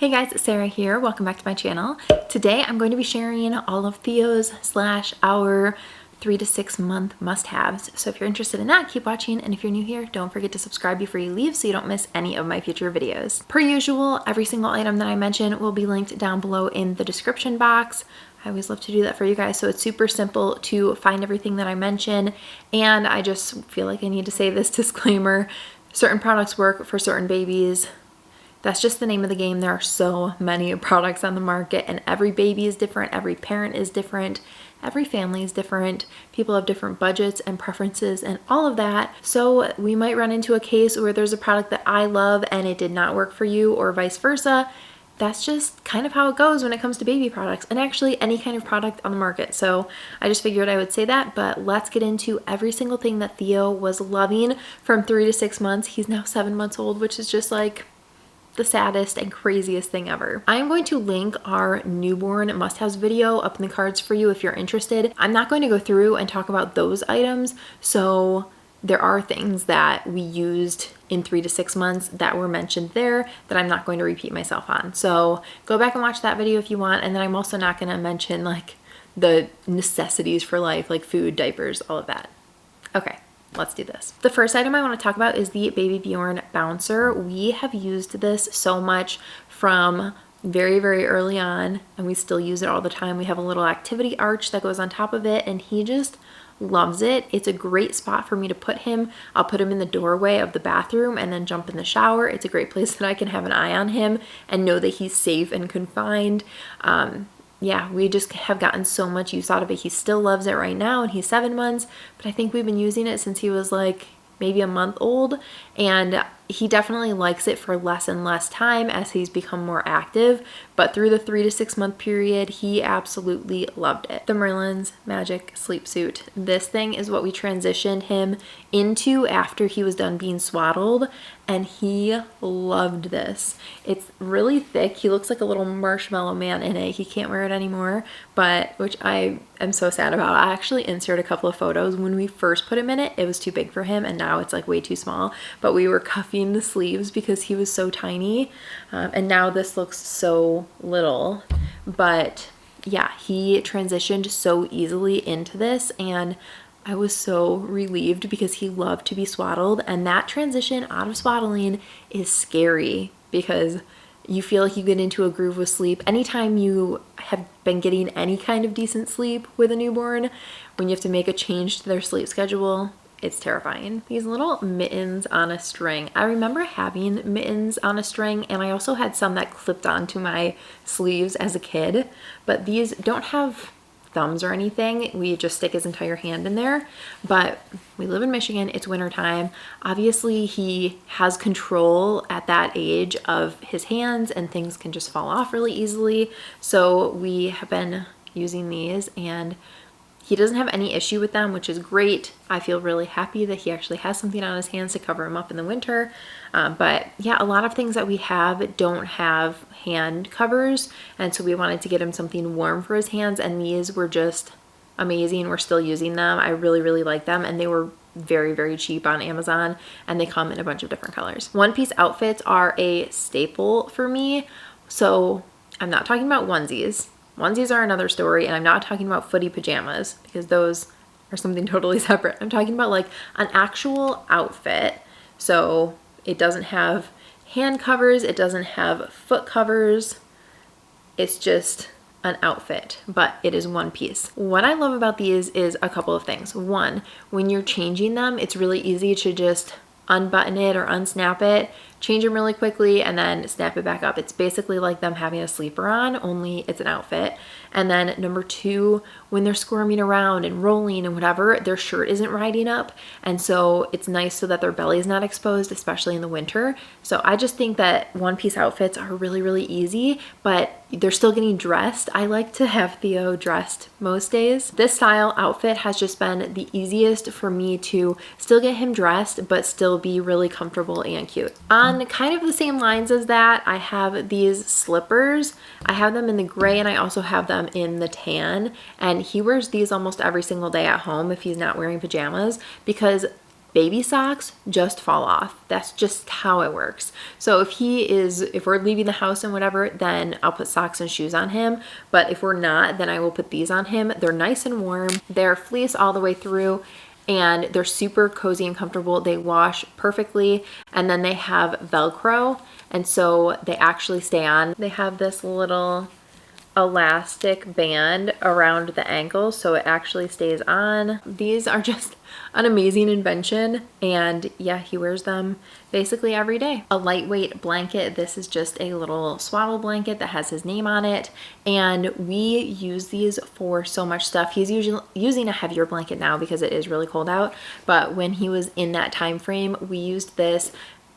Hey guys, it's Sarah here. Welcome back to my channel. Today I'm going to be sharing all of Theo's / our 3 to 6 month must-haves. So if you're interested in that, keep watching, and if you're new here, don't forget to subscribe before you leave so you don't miss any of my future videos. Per usual, every single item that I mention will be linked down below in the description box. I always love to do that for you guys, so it's super simple to find everything that I mention, and I just feel like I need to say this disclaimer. Certain products work for certain babies. That's just the name of the game. There are so many products on the market, and every baby is different, every parent is different, every family is different, people have different budgets and preferences and all of that. So we might run into a case where there's a product that I love and it did not work for you, or vice versa. That's just kind of how it goes when it comes to baby products, and actually any kind of product on the market. So I just figured I would say that, but let's get into every single thing that Theo was loving from 3 to 6 months. He's now 7 months old, which is just like the saddest and craziest thing ever. I am going to link our newborn must-haves video up in the cards for you if you're interested. I'm not going to go through and talk about those items, so there are things that we used in 3 to 6 months that were mentioned there that I'm not going to repeat myself on. So go back and watch that video if you want, and then I'm also not going to mention like the necessities for life, like food, diapers, all of that. Okay. Let's do this. The first item I want to talk about is the Baby Bjorn bouncer. We have used this so much from very, very early on, and we still use it all the time. We have a little activity arch that goes on top of it, and he just loves it. It's a great spot for me to put him. I'll put him in the doorway of the bathroom and then jump in the shower. It's a great place that I can have an eye on him and know that he's safe and confined. Yeah, we just have gotten so much use out of it. He still loves it right now, and he's 7 months, but I think we've been using it since he was like maybe a month old, and he definitely likes it for less and less time as he's become more active, but through the 3 to 6 month period, he absolutely loved it. The Merlin's Magic Sleep Suit. This thing is what we transitioned him into after he was done being swaddled, and he loved this. It's really thick. He looks like a little marshmallow man in it. He can't wear it anymore, but which I am so sad about. I actually inserted a couple of photos. When we first put him in it, it was too big for him, and now it's like way too small, but we were cuffing the sleeves because he was so tiny, and now this looks so little. But yeah, he transitioned so easily into this, and I was so relieved because he loved to be swaddled, and that transition out of swaddling is scary because you feel like you get into a groove with sleep. Anytime you have been getting any kind of decent sleep with a newborn, when you have to make a change to their sleep schedule, it's terrifying. These little mittens on a string. I remember having mittens on a string, and I also had some that clipped onto my sleeves as a kid, but these don't have thumbs or anything. We just stick his entire hand in there. But we live in Michigan, it's winter time. Obviously he has control at that age of his hands, and things can just fall off really easily. So we have been using these, and he doesn't have any issue with them, which is great. I feel really happy that he actually has something on his hands to cover him up in the winter. But yeah, a lot of things that we have don't have hand covers, and so we wanted to get him something warm for his hands, and these were just amazing. We're still using them. I really, really like them, and they were very, very cheap on Amazon, and they come in a bunch of different colors. One-piece outfits are a staple for me, so I'm not talking about onesies. Onesies are another story, and I'm not talking about footy pajamas because those are something totally separate. I'm talking about like an actual outfit. So it doesn't have hand covers, it doesn't have foot covers. It's just an outfit, but it is one piece. What I love about these is a couple of things. One, when you're changing them, it's really easy to just unbutton it or unsnap it, change them really quickly, and then snap it back up. It's basically like them having a sleeper on, only it's an outfit. And then number two, when they're squirming around and rolling and whatever, their shirt isn't riding up, and so it's nice so that their belly is not exposed, especially in the winter. So I just think that one-piece outfits are really, really easy, but they're still getting dressed. I like to have Theo dressed most days. This style outfit has just been the easiest for me to still get him dressed, but still be really comfortable and cute. On kind of the same lines as that, I have these slippers. I have them in the gray, and I also have them in the tan, and he wears these almost every single day at home if he's not wearing pajamas, because baby socks just fall off. That's just how it works. So if we're leaving the house and whatever, then I'll put socks and shoes on him. But if we're not, then I will put these on him. They're nice and warm. They're fleece all the way through, and they're super cozy and comfortable. They wash perfectly, and then they have Velcro, and so they actually stay on. They have this little elastic band around the ankle, so it actually stays on. These are just an amazing invention, and yeah, he wears them basically every day. A lightweight blanket. This is just a little swaddle blanket that has his name on it, and we use these for so much stuff. He's usually using a heavier blanket now because it is really cold out, but when he was in that time frame, we used this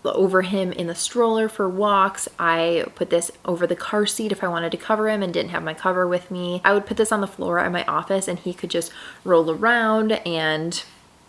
over him in the stroller for walks. I put this over the car seat if I wanted to cover him and didn't have my cover with me. I would put this on the floor at my office, and he could just roll around and,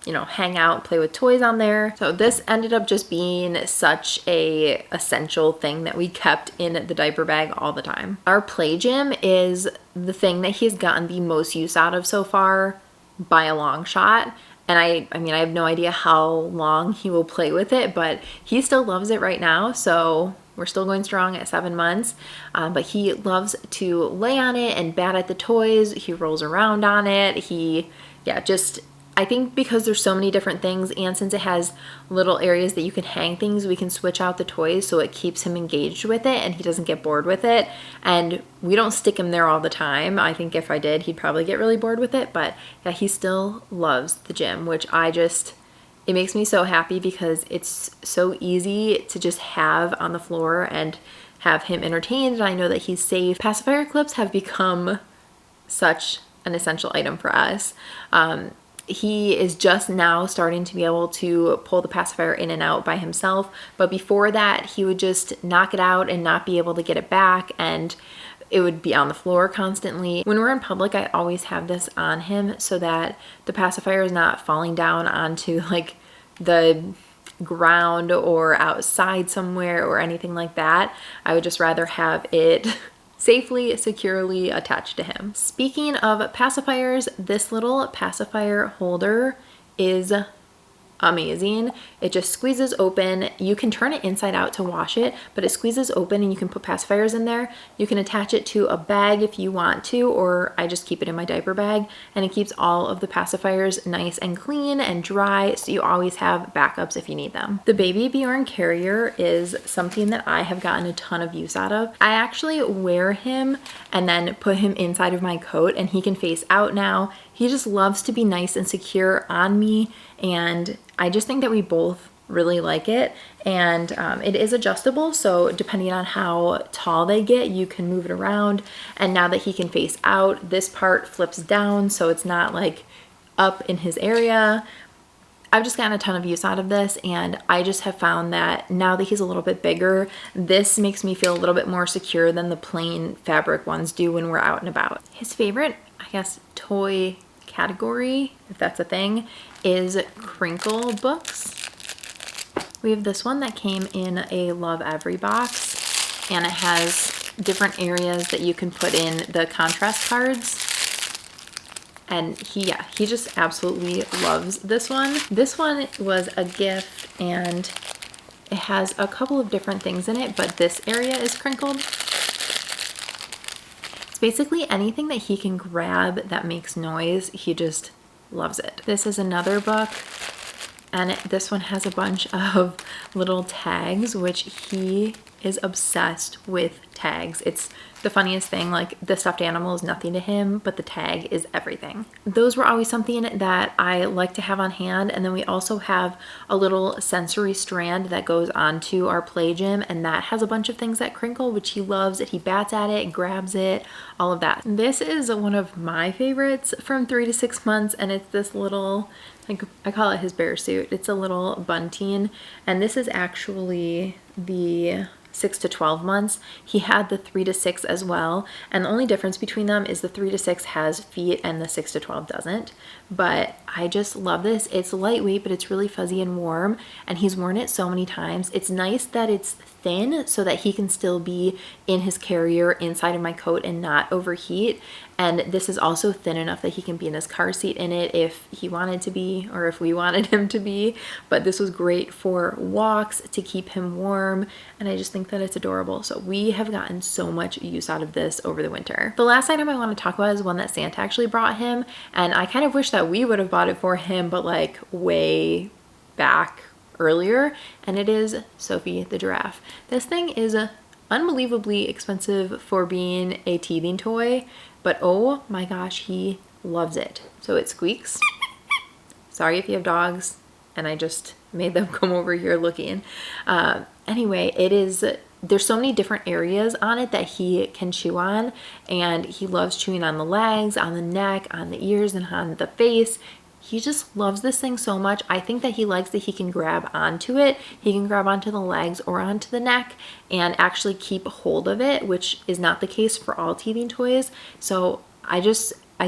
you know, hang out, play with toys on there. So this ended up just being such a essential thing that we kept in the diaper bag all the time. Our play gym is the thing that he's gotten the most use out of so far by a long shot. And I mean, I have no idea how long he will play with it, but he still loves it right now. So we're still going strong at 7 months, but he loves to lay on it and bat at the toys. He rolls around on it. I think because there's so many different things, and since it has little areas that you can hang things, we can switch out the toys so it keeps him engaged with it and he doesn't get bored with it. And we don't stick him there all the time. I think if I did, he'd probably get really bored with it, but yeah, he still loves the gym, which it makes me so happy because it's so easy to just have on the floor and have him entertained, and I know that he's safe. Pacifier clips have become such an essential item for us. He is just now starting to be able to pull the pacifier in and out by himself, but before that he would just knock it out and not be able to get it back, and it would be on the floor constantly. When we're in public, I always have this on him so that the pacifier is not falling down onto like the ground or outside somewhere or anything like that. I would just rather have it safely, securely attached to him. Speaking of pacifiers, this little pacifier holder is amazing. It just squeezes open. You can turn it inside out to wash it, but it squeezes open and you can put pacifiers in there. You can attach it to a bag if you want to, or I just keep it in my diaper bag, and it keeps all of the pacifiers nice and clean and dry, so you always have backups if you need them. The baby Bjorn carrier is something that I have gotten a ton of use out of. I actually wear him and then put him inside of my coat, and he can face out now. He just loves to be nice and secure on me, and I just think that we both really like it. And it is adjustable, so depending on how tall they get, you can move it around. And now that he can face out, this part flips down so it's not like up in his area. I've just gotten a ton of use out of this, and I just have found that now that he's a little bit bigger, this makes me feel a little bit more secure than the plain fabric ones do when we're out and about. His favorite, I guess, toy category, if that's a thing, is Crinkle Books. We have this one that came in a Love Every box, and it has different areas that you can put in the contrast cards. And he just absolutely loves this one. This one was a gift, and it has a couple of different things in it, but this area is crinkled. It's basically anything that he can grab that makes noise, he just loves it. This is another book, and this one has a bunch of little tags, which he is obsessed with tags. It's the funniest thing. Like, the stuffed animal is nothing to him, but the tag is everything. Those were always something that I like to have on hand. And then we also have a little sensory strand that goes onto our play gym, and that has a bunch of things that crinkle, which he loves. He bats at it, grabs it, all of that. This is one of my favorites from 3 to 6 months, and it's this little, like, I call it his bear suit. It's a little bunting, and this is actually the 6 to 12 months. He had the 3 to 6 as well, and the only difference between them is the 3 to 6 has feet and the 6 to 12 doesn't. But I just love this. It's lightweight, but it's really fuzzy and warm, and he's worn it so many times. It's nice that it's thin so that he can still be in his carrier inside of my coat and not overheat. And this is also thin enough that he can be in his car seat in it if he wanted to be, or if we wanted him to be. But this was great for walks to keep him warm, and I just think that it's adorable. So we have gotten so much use out of this over the winter. The last item I want to talk about is one that Santa actually brought him, and I kind of wish that we would have bought it for him, but like way back earlier, and it is Sophie the Giraffe. This thing is unbelievably expensive for being a teething toy, but oh my gosh, he loves it. So it squeaks. Sorry if you have dogs and I just made them come over here looking. Anyway, there's so many different areas on it that he can chew on, and he loves chewing on the legs, on the neck, on the ears, and on the face. He just loves this thing so much. I think that he likes that he can grab onto it. He can grab onto the legs or onto the neck and actually keep hold of it, which is not the case for all teething toys. So I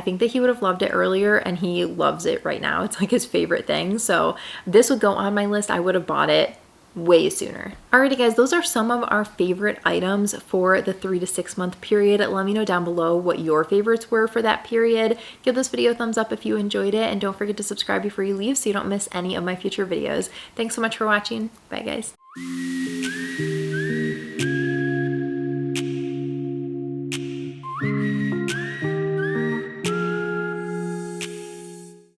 think that he would have loved it earlier, and he loves it right now. It's like his favorite thing. So this would go on my list. I would have bought it way sooner. Alrighty guys, those are some of our favorite items for the 3 to 6 month period. Let me know down below what your favorites were for that period. Give this video a thumbs up if you enjoyed it, and don't forget to subscribe before you leave so you don't miss any of my future videos. Thanks so much for watching. Bye guys.